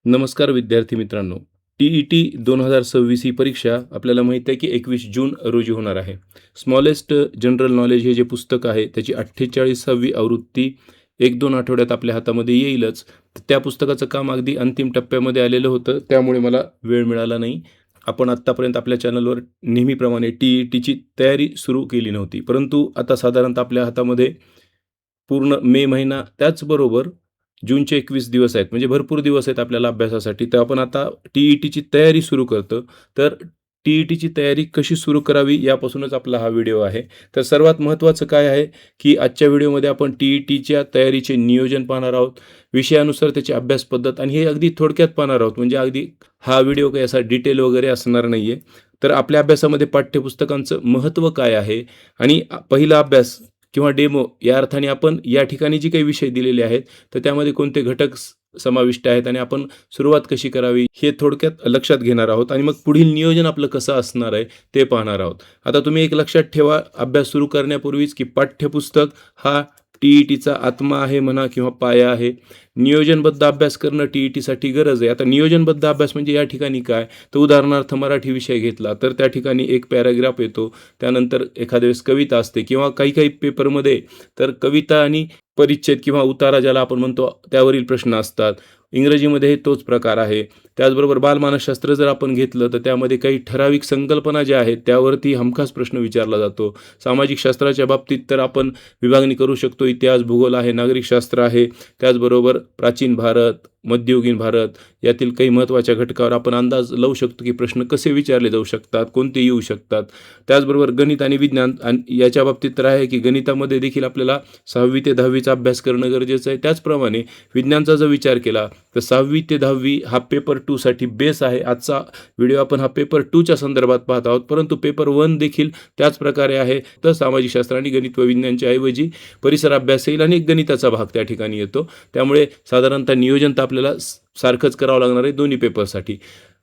नमस्कार विद्यार्थी मित्रांनो. टी-ई-टी 2026 ही परीक्षा आपल्याला माहीत आहे की 21 जून रोजी होणार आहे. स्मॉलेस्ट जनरल नॉलेज हे जे पुस्तक आहे त्याची 48वी आवृत्ती 1-2 आठवड्यात आपल्या हातामध्ये येईलच. त्या पुस्तकाचं काम अगदी अंतिम टप्प्यामध्ये आलेलं होतं, त्यामुळे मला वेळ मिळाला नाही. आपण आत्तापर्यंत आपल्या चॅनलवर नेहमीप्रमाणे टी-ई-टीची तयारी सुरू केली नव्हती. परंतु आता साधारणतः आपल्या हातामध्ये पूर्ण मे महिना त्याचबरोबर जूनचे 21 दिवस आहेत. म्हणजे भरपूर दिवस आहेत आपल्याला अभ्यासासाठी. तर आपण आता टी-ई-टीची तयारी सुरू करतो. तर टी-ई-टीची तयारी कशी सुरू करावी यापासूनच आपला हा व्हिडिओ आहे. तर सर्वात महत्त्वाचं काय आहे, की आजच्या व्हिडिओमध्ये आपण टी-ई-टीच्या तयारीचे नियोजन पाहणार आहोत. विषयानुसार त्याची अभ्यास पद्धत आणि हे अगदी थोडक्यात पाहणार आहोत. म्हणजे अगदी हा व्हिडिओ काही असा डिटेल वगैरे असणार नाहीये. तर आपल्या अभ्यासामध्ये पाठ्यपुस्तकांचं महत्त्व काय आहे आणि पहिला अभ्यास किंवा डेमो या अर्थाने आपण या ठिकाणी जी काही विषय दिलेले आहेत, तर त्यामध्ये कोणते घटक समाविष्ट आहेत आणि आपण सुरुवात कशी करावी हे थोडक्यात लक्षात घेणार आहोत आणि मग पुढील नियोजन आपलं कसं असणार आहे ते पाहणार आहोत. आता तुम्ही एक लक्षात ठेवा अभ्यास सुरू करण्यापूर्वीच, की पाठ्यपुस्तक हा टी-ई-टीचा आत्मा आहे म्हणा किंवा पाया आहे. नियोजनबद्ध अभ्यास करणं टी-ई-टीसाठी गरज आहे. आता नियोजनबद्ध अभ्यास म्हणजे या ठिकाणी काय, तर उदाहरणार्थ मराठी विषय घेतला तर त्या ठिकाणी एक पॅराग्राफ येतो, त्यानंतर एखाद्या वेळेस कविता असते किंवा काही काही पेपरमध्ये तर कविता आणि परिच्छेद किंवा उतारा ज्याला आपण म्हणतो त्यावरील प्रश्न असतात. इंग्रजीमध्ये तोच प्रकार आहे. त्याचबरोबर बालमानसशास्त्र जर आपण घेतलं तर त्यामध्ये काही ठराविक संकल्पना ज्या आहेत त्यावरती हमखास प्रश्न विचारला जातो. सामाजिक शास्त्राच्या बाबतीत तर आपण विभागणी करू शकतो. इतिहास, भूगोल आहे, नागरिकशास्त्र आहे. त्याचबरोबर प्राचीन भारत, मध्ययुगीन भारत यातील काही महत्त्वाच्या घटकावर आपण अंदाज लावू शकतो, की प्रश्न कसे विचारले जाऊ शकतात, कोणते येऊ शकतात. त्याचबरोबर गणित आणि विज्ञान आणि याच्या बाबतीत तर आहे, की गणितामध्ये देखील आपल्याला 6वी ते 10वीचा अभ्यास करणं गरजेचं आहे. त्याचप्रमाणे विज्ञानाचा जर विचार केला तर 6वी ते 10वी हा पेपर 2 साठी बेस आहे. आजचा व्हिडिओ आपण हा पेपर 2च्या संदर्भात पाहत आहोत, परंतु पेपर 1 देखील त्याच प्रकारे आहे. तर सामाजिक शास्त्र आणि गणित व विज्ञानच्या ऐवजी परिसर अभ्यास येईल आणि गणिताचा भाग त्या ठिकाणी येतो. त्यामुळे साधारणतः नियोजन तर आपल्याला सारखंच करावं लागणार आहे दोन्ही पेपरसाठी.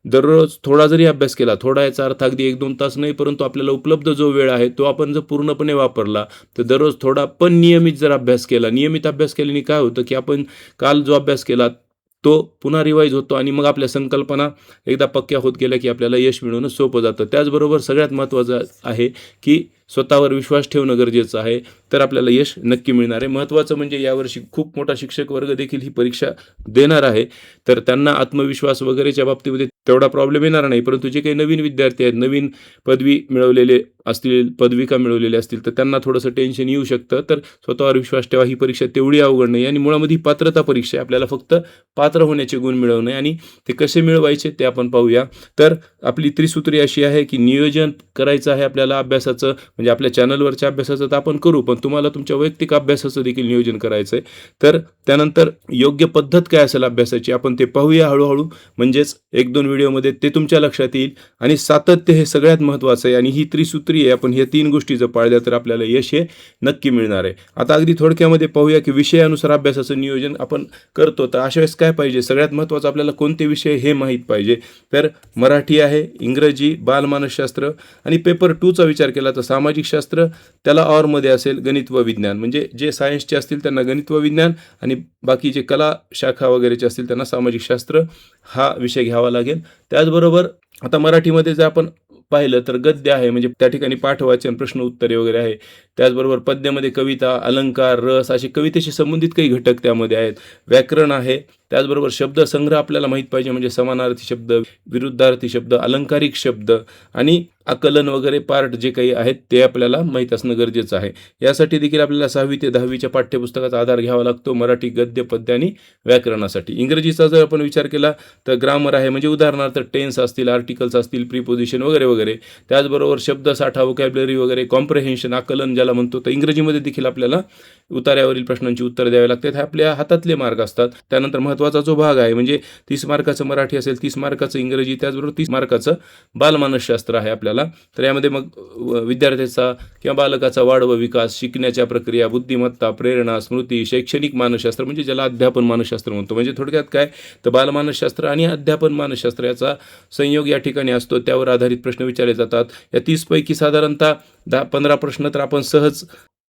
दररोज थोडा जरी अभ्यास केला, थोडा याचा अर्थ अगदी 1-2 तास नाही, परंतु आपल्याला उपलब्ध जो वेळ आहे तो आपण जर पूर्णपणे वापरला, तर दररोज थोडा पण नियमित जर अभ्यास केला, नियमित अभ्यास केल्याने काय होतं, की आपण काल जो अभ्यास केला तो पुन्हा रिवाईज होतो आणि मग आपल्या संकल्पना एकदा पक्क्या होत गेल्या, की आपल्याला यश मिळवणं सोपं जातं. त्याचबरोबर सगळ्यात महत्त्वाचं आहे, की स्वतःवर विश्वास ठेवणं गरजेचं आहे, तर आपल्याला यश नक्की मिळणार आहे. महत्त्वाचं म्हणजे यावर्षी खूप मोठा शिक्षक वर्ग देखील ही परीक्षा देणार आहे. तर त्यांना आत्मविश्वास वगैरेच्या बाबतीमध्ये तेवढा प्रॉब्लेम येणार नाही. परंतु जे काही नवीन विद्यार्थी आहेत, नवीन पदवी मिळवलेले असतील, पदविका मिळवलेले असतील, तर त्यांना थोडंसं टेन्शन येऊ शकतं. तर स्वतःवर विश्वास ठेवा. ही परीक्षा तेवढी अवघड नाही आणि मुळामध्ये ही पात्रता परीक्षा आहे. आपल्याला फक्त पात्र होण्याचे गुण मिळवणे आणि ते कसे मिळवायचे ते आपण पाहूया. तर आपली त्रिसूत्री अशी आहे, की नियोजन करायचं आहे आपल्याला अभ्यासाचं. म्हणजे आपल्या चॅनलवरच्या अभ्यासाचं तर आपण करू, पण तुम्हाला तुमच्या वैयक्तिक अभ्यासाचं देखील नियोजन करायचं आहे. तर त्यानंतर योग्य पद्धत काय असेल अभ्यासाची आपण ते पाहूया हळूहळू. म्हणजेच 1-2 व्हिडिओमध्ये ते तुमच्या लक्षात येईल आणि सातत्य हे सगळ्यात महत्त्वाचं आहे आणि ही त्रिसूत्री आहे. आपण ह्या 3 गोष्टी जर पाळल्या तर आपल्याला यश हे नक्की मिळणार आहे. आता अगदी थोडक्यामध्ये पाहूया, की विषयानुसार अभ्यासाचं नियोजन आपण करतो. तर अशा वेळेस काय पाहिजे, सगळ्यात महत्त्वाचं आपल्याला कोणते विषय हे माहीत पाहिजे. तर मराठी आहे, इंग्रजी, बालमानसशास्त्र आणि पेपर 2चा विचार केला तर सामाजिक शास्त्र त्याला ऑरमध्ये असेल, गणित व विज्ञान. म्हणजे जे सायन्सचे असतील त्यांना गणित व विज्ञान आणि बाकी जे कला शाखा वगैरेचे असतील त्यांना सामाजिक शास्त्र हा विषय घ्यावा लागेल. त्याचबरोबर आता मराठीमध्ये जर आपण पाहिलं तर गद्य आहे, म्हणजे त्या ठिकाणी पाठवाचन, प्रश्न उत्तरे वगैरे आहे. त्याचबरोबर पद्यामध्ये कविता, अलंकार, रस असे कवितेशी संबंधित काही घटक त्यामध्ये आहेत. व्याकरण आहे. त्याचबरोबर शब्दसंग्रह आपल्याला माहीत पाहिजे, म्हणजे समानार्थी शब्द, विरुद्धार्थी शब्द, अलंकारिक शब्द आणि आकलन वगैरे पार्ट जे काही आहेत ते आपल्याला माहीत असणं गरजेचं आहे. यासाठी देखील आपल्याला 6वी ते 10वीच्या पाठ्यपुस्तकाचा आधार घ्यावा लागतो मराठी गद्य, पद्य आणि व्याकरणासाठी. इंग्रजीचा जर आपण विचार केला तर ग्रामर आहे, म्हणजे उदाहरणार्थ टेन्स असतील, आर्टिकल्स असतील, प्रीपोजिशन वगैरे वगैरे. त्याचबरोबर शब्दसाठा, व्होकॅब्युलरी वगैरे, कॉम्प्रिहेन्शन, आकलन ज्याला म्हणतो, तर इंग्रजीमध्ये देखील आपल्याला उतार्यावरील प्रश्नांची उत्तरं द्यावी लागतात. हे आपल्या हातातले मार्क असतात. त्यानंतर महत्त्वाचा जो भाग आहे, म्हणजे 30 मार्काचं मराठी असेल, 30 मार्काचं इंग्रजी, त्याचबरोबर 30 मार्काचं बालमानसशास्त्र आहे आपल्याला. तर यामध्ये मग विद्यार्थ्याचा किंवा बालकाचा वाढ व विकास, शिकण्याच्या प्रक्रिया, बुद्धिमत्ता, प्रेरणा, स्मृती, शैक्षणिक मानसशास्त्र म्हणजे ज्याला अध्यापन मानसशास्त्र म्हणतो. म्हणजे थोडक्यात काय, तर बालमानसशास्त्र आणि अध्यापन मानसशास्त्र याचा संयोग या ठिकाणी असतो. त्यावर आधारित प्रश्न विचारले जातात. या 30 पैकी साधारणतः 10-15 प्रश्न तर आपण सहज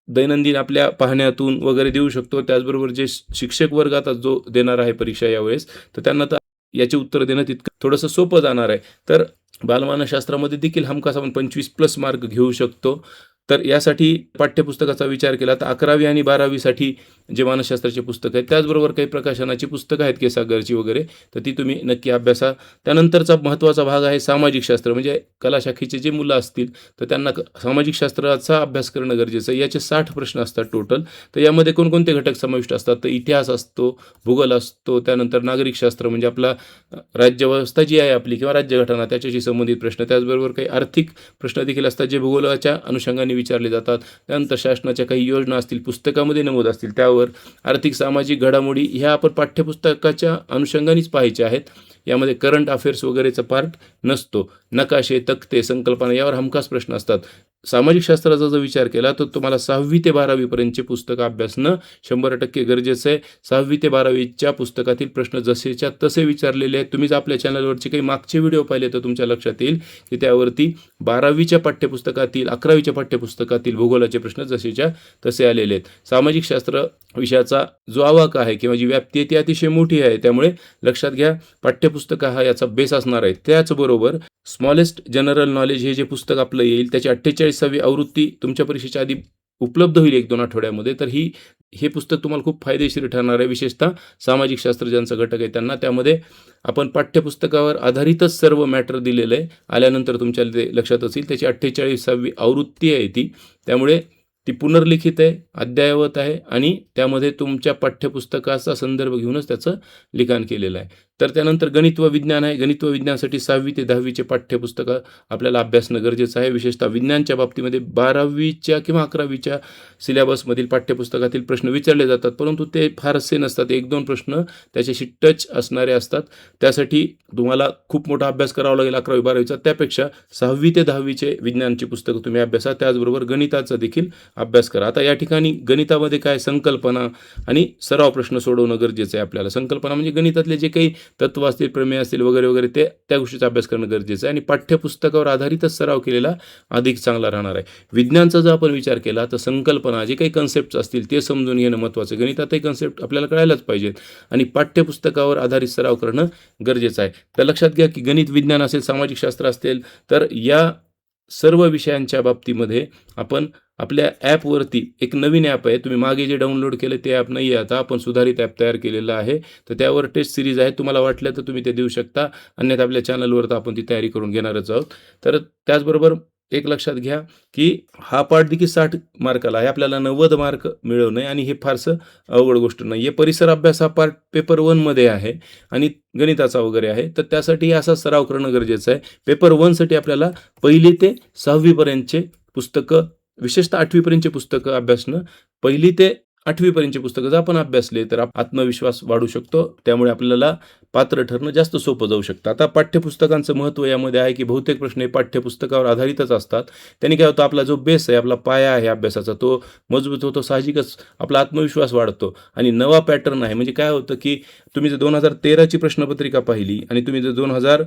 दैनंदिन आपल्या पाहण्यातून वगैरे देऊ शकतो. त्याचबरोबर जे शिक्षक वर्ग आता जो देणार आहे परीक्षा यावेळेस, तर त्यांना तर याची उत्तरं देणं तितकं थोडंसं सोपं जाणार आहे. तर बालमानसशास्त्रामध्ये देखील हमखास आपण 25+ मार्क घेऊ शकतो. तर यासाठी पाठ्यपुस्तकाचा विचार केला तर 11वी आणि 12वीसाठी जे मानसशास्त्राची पुस्तकं आहेत, त्याचबरोबर काही प्रकाशनाची पुस्तकं आहेत केसागरची वगैरे, तर ती तुम्ही नक्की अभ्यासा. त्यानंतरचा महत्त्वाचा भाग आहे सामाजिक शास्त्र. म्हणजे कला शाखेचे जे मुलं असतील, तर त्यांना सामाजिक शास्त्राचा अभ्यास करणं गरजेचं आहे. याचे 60 प्रश्न असतात टोटल. तर यामध्ये कोणकोणते घटक समाविष्ट असतात, तर इतिहास असतो, भूगोल असतो, त्यानंतर नागरिक शास्त्र म्हणजे आपला राज्यव्यवस्था जी आहे आपली किंवा राज्यघटना त्याच्याशी संबंधित प्रश्न, त्याचबरोबर काही आर्थिक प्रश्न देखील असतात जे भूगोलाच्या अनुषंगाने विचारले जातात. त्यानंतर शासनाच्या काही योजना असतील, पुस्तकामध्ये नमूद असतील, त्यावर आर्थिक सामाजिक घडामोडी ह्या आपण पाठ्यपुस्तकाच्या अनुषंगानेच पाहायच्या आहेत. यामध्ये करंट अफेअर्स वगैरेचा पार्ट नसतो. नकाशे, तक्ते, संकल्पना यावर हमखास प्रश्न असतात. सामाजिक शास्त्राचा जर विचार केला तर तुम्हाला 6वी ते 12वी पुस्तकं अभ्यासणं 100% गरजेचं आहे. 6वी ते 12वीच्या पुस्तकातील प्रश्न जसेच्या तसे विचारलेले आहेत. तुम्ही जर आपल्या चॅनलवरचे काही मागचे व्हिडिओ पाहिले तर तुमच्या लक्षात येईल की त्यावरती 12वीच्या पाठ्यपुस्तकातील, 11वीच्या पाठ्यपुस्तकातील भूगोलाचे प्रश्न जसेच्या तसे आलेले आहेत. सामाजिक शास्त्र विषयाचा जो आवाका आहे किंवा जी व्याप्ती आहे ती अतिशय मोठी आहे. त्यामुळे लक्षात घ्या, पाठ्यपुस्तक हा याचा बेस असणार आहे. त्याचबरोबर स्मॉलेस्ट जनरल नॉलेज हे जे पुस्तक आपलं येईल त्याची 48वी आवृत्ती तुमच्या परीक्षेच्या आधी उपलब्ध होईल 1-2 आठवड्यामध्ये. तर हे पुस्तक तुम्हाला खूप फायदेशीर ठरणार आहे, विशेषतः सामाजिक शास्त्र ज्यांचा घटक आहे त्यांना. त्यामध्ये आपण पाठ्यपुस्तकावर आधारितच सर्व मॅटर दिलेलं आहे. आल्यानंतर तुमच्या ते लक्षात येईल. त्याची 48वी आवृत्ती आहे ती. त्यामुळे ती पुनर्लिखित आहे, अद्ययावत आहे आणि त्यामध्ये तुमच्या पाठ्यपुस्तकाचा संदर्भ घेऊनच त्याचं लिखाण केलेलं आहे. तर त्यानंतर गणित व विज्ञान आहे. गणित व विज्ञानासाठी 6वी ते 10वीचे पाठ्यपुस्तकं आपल्याला अभ्यासणं गरजेचं आहे. विशेषतः विज्ञानच्या बाबतीमध्ये 12वीच्या किंवा 11वीच्या सिलेबसमधील पाठ्यपुस्तकातील प्रश्न विचारले जातात, परंतु ते फारसे नसतात. 1-2 प्रश्न त्याच्याशी टच असणारे असतात. त्यासाठी तुम्हाला खूप मोठा अभ्यास करावा लागेल 11वी-12वीचा. त्यापेक्षा 6वी ते 10वीचे विज्ञानची पुस्तकं तुम्ही अभ्यासा. त्याचबरोबर गणिताचा देखील अभ्यास करा. आता या ठिकाणी गणितामध्ये काय संकल्पना आणि सराव प्रश्न सोडवणं गरजेचं आहे आपल्याला. संकल्पना म्हणजे गणितातले जे काही तत्व असतील, प्रमेय असतील वगैरे वगैरे त्या गोष्टीचा अभ्यास करणं गरजेचं आहे आणि पाठ्यपुस्तकावर आधारितच सराव केलेला अधिक चांगला राहणार आहे. विज्ञानचा जर आपण विचार केला तर संकल्पना जे काही कन्सेप्ट असतील ते समजून घेणं महत्त्वाचं आहे. गणितातही कन्सेप्ट आपल्याला कळायलाच पाहिजेत आणि पाठ्यपुस्तकावर आधारित सराव करणं गरजेचं आहे. तर लक्षात घ्या की गणित, विज्ञान असेल, सामाजिक शास्त्र असेल, तर या सर्व विषयांच्या बाबतीमध्ये आपण आपल्या ॲपवरती एक नवीन ॲप आहे. तुम्ही मागे जे डाउनलोड केलं ते ॲप नाही आहे. आता आपण सुधारित ॲप तयार केलेलं आहे. तर त्यावर टेस्ट सिरीज आहे. तुम्हाला वाटलं तर तुम्ही ते देऊ शकता. अन्यथा आपल्या चॅनलवर तर आपण ती तयारी करून घेणारच आहोत. तर त्याचबरोबर एक लक्षात घ्या की हा पाठ देखील 60 मार्काला आहे. आपल्याला 90 मार्क मिळवणं आहे आणि हे फारसं अवघड गोष्ट नाही आहे. परिसर अभ्यास हा पार्ट पेपर 1मध्ये आहे आणि गणिताचा वगैरे आहे. तर त्यासाठी असा सराव करणं गरजेचं आहे. पेपर 1साठी आपल्याला 1ली ते 6वीपर्यंतचे पुस्तकं, विशेषतः 8वीपर्यंतचे पुस्तकं अभ्यासणं. 1ली ते 8वीपर्यंतचे पुस्तकं जर आपण अभ्यासले तर आत्मविश्वास वाढू शकतो. त्यामुळे आपल्याला पात्र ठरणं जास्त सोपं जाऊ शकतं. आता पाठ्यपुस्तकांचं महत्त्व यामध्ये आहे की बहुतेक प्रश्न हे पाठ्यपुस्तकावर आधारितच असतात. त्यांनी काय होतं, आपला जो बेस आहे, आपला पाया आहे अभ्यासाचा, तो मजबूत होतो. साहजिकच आपला आत्मविश्वास वाढतो आणि नवा पॅटर्न आहे. म्हणजे काय होतं की तुम्ही जर 2013ची प्रश्नपत्रिका पाहिली आणि तुम्ही जर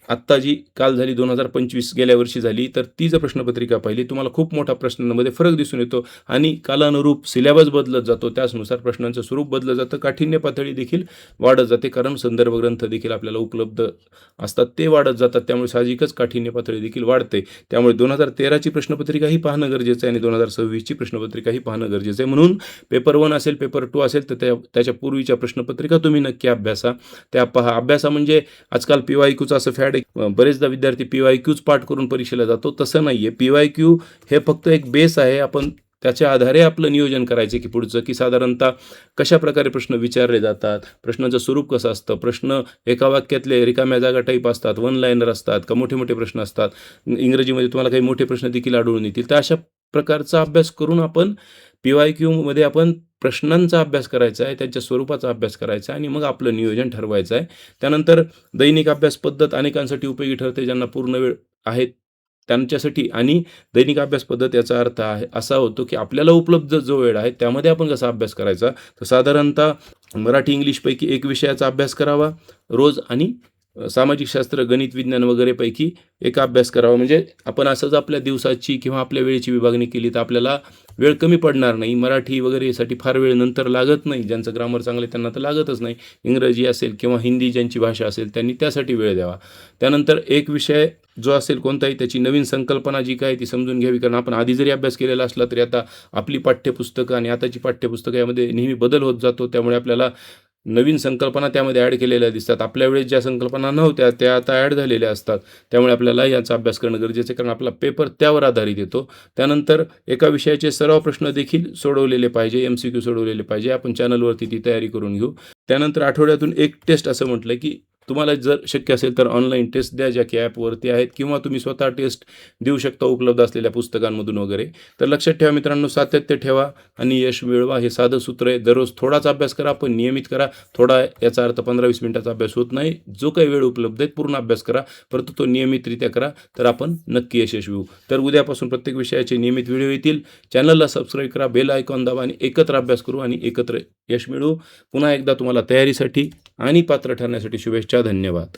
आत्ता जी काल झाली 2025 गेल्या वर्षी झाली, तर ती जर प्रश्नपत्रिका पाहिली तुम्हाला खूप मोठा प्रश्नांमध्ये फरक दिसून येतो आणि कालानुरूप सिलेबस बदलत जातो. त्याचनुसार प्रश्नांचं स्वरूप बदलत जातं. काठिण्य पातळी देखील वाढत जाते, कारण संदर्भ ग्रंथ देखील आपल्याला उपलब्ध असतात, ते वाढत जातात. त्यामुळे साहजिकच काठिण्य पातळी देखील वाढते. त्यामुळे 2013ची प्रश्नपत्रिकाही पाहणं गरजेचं आहे आणि 2026ची प्रश्नपत्रिकाही पाहणं गरजेचं आहे. म्हणून पेपर 1 असेल, पेपर 2 असेल, तर त्याच्या पूर्वीच्या प्रश्नपत्रिका तुम्ही नक्की अभ्यासा. त्या पहा. अभ्यासा म्हणजे आजकाल PYQचं असं फॅड, बरेचदा विद्यार्थी PYQच पाठ करून परीक्षेला जातो. तसं नाही आहे. PYQ हे फक्त एक बेस आहे. आपण त्याच्या आधारे आपलं नियोजन करायचं की पुढचं, की साधारणतः कशा प्रकारे प्रश्न विचारले जातात, प्रश्नाचं स्वरूप कसं असतं, प्रश्न एका वाक्यातले रिकाम्या जागा टाईप असतात, वन लाईनर असतात का मोठे मोठे प्रश्न असतात, इंग्रजीमध्ये तुम्हाला काही मोठे प्रश्न देखील आढळून येतील. तर अशा प्रकारचा अभ्यास करून आपण PYQमध्ये आपण प्रश्नांचा अभ्यास करायचा आहे, त्यांच्या स्वरूपाचा अभ्यास करायचा आहे आणि मग आपलं नियोजन ठरवायचं आहे. त्यानंतर दैनिक अभ्यास पद्धत अनेकांसाठी उपयोगी ठरते, ज्यांना पूर्ण वेळ आहे त्यांच्यासाठी. आणि दैनिक अभ्यास पद्धत याचा अर्थ आहे असा होतो की आपल्याला उपलब्ध जो वेळ आहे त्यामध्ये आपण कसा अभ्यास करायचा. तर साधारणतः मराठी इंग्लिशपैकी एक विषयाचा अभ्यास करावा रोज आणि सामाजिक शास्त्र, गणित, विज्ञान वगैरेपैकी एक अभ्यास करावा. म्हणजे आपण असंच आपल्या दिवसाची किंवा आपल्या वेळेची विभागणी केली तर आपल्याला वेळ कमी पडणार नाही. मराठी वगैरेसाठी फार वेळ नंतर लागत नाही. ज्यांचं ग्रामर चांगलं आहे त्यांना तर लागतच नाही. इंग्रजी असेल किंवा हिंदी ज्यांची भाषा असेल त्यांनी त्यासाठी वेळ द्यावा. त्यानंतर एक विषय जो असेल कोणताही त्याची नवीन संकल्पना जी काय ती समजून घ्यावी. कारण आपण आधी जरी अभ्यास केलेला असला तरी आता आपली पाठ्यपुस्तकं आणि आताची पाठ्यपुस्तकं यामध्ये नेहमी बदल होत जातो. त्यामुळे आपल्याला नवीन संकल्पना त्यामध्ये ॲड केलेल्या दिसतात. आपल्या वेळेस ज्या संकल्पना नव्हत्या त्या आता ॲड झालेल्या असतात. त्यामुळे आपल्याला याचा अभ्यास करणं गरजेचं आहे, कारण आपला पेपर त्यावर आधारित येतो. त्यानंतर एका विषयाचे सराव प्रश्न देखील सोडवलेले पाहिजे, MCQ सोडवलेले पाहिजे. आपण चॅनलवरती ती तयारी करून घेऊ. त्यानंतर आठवड्यातून एक टेस्ट असं म्हटलं की तुम्हाला जर शक्य असेल तर ऑनलाईन टेस्ट द्या, ज्या की ॲपवरती आहेत, किंवा तुम्ही स्वतः टेस्ट देऊ शकता उपलब्ध असलेल्या पुस्तकांमधून वगैरे. तर लक्षात ठेवा मित्रांनो, सातत्य ठेवा आणि यश मिळवा. हे साधं सूत्र आहे. दररोज थोडाच अभ्यास करा, पण नियमित करा. थोडा याचा अर्थ 15-20 मिनिटाचा अभ्यास होत नाही. जो काही वेळ उपलब्ध आहे पूर्ण अभ्यास करा, परंतु तो नियमितरित्या करा, तर आपण नक्की यशस्वी होऊ. तर उद्यापासून प्रत्येक विषयाचे नियमित व्हिडिओ येतील. चॅनलला सबस्क्राईब करा, बेल आयकॉन दाबा आणि एकत्र अभ्यास करू आणि एकत्र यश मिळवू. पुन्हा एकदा तुम्हाला तयारीसाठी आणि पात्र ठरण्यासाठी शुभेच्छा. धन्यवाद.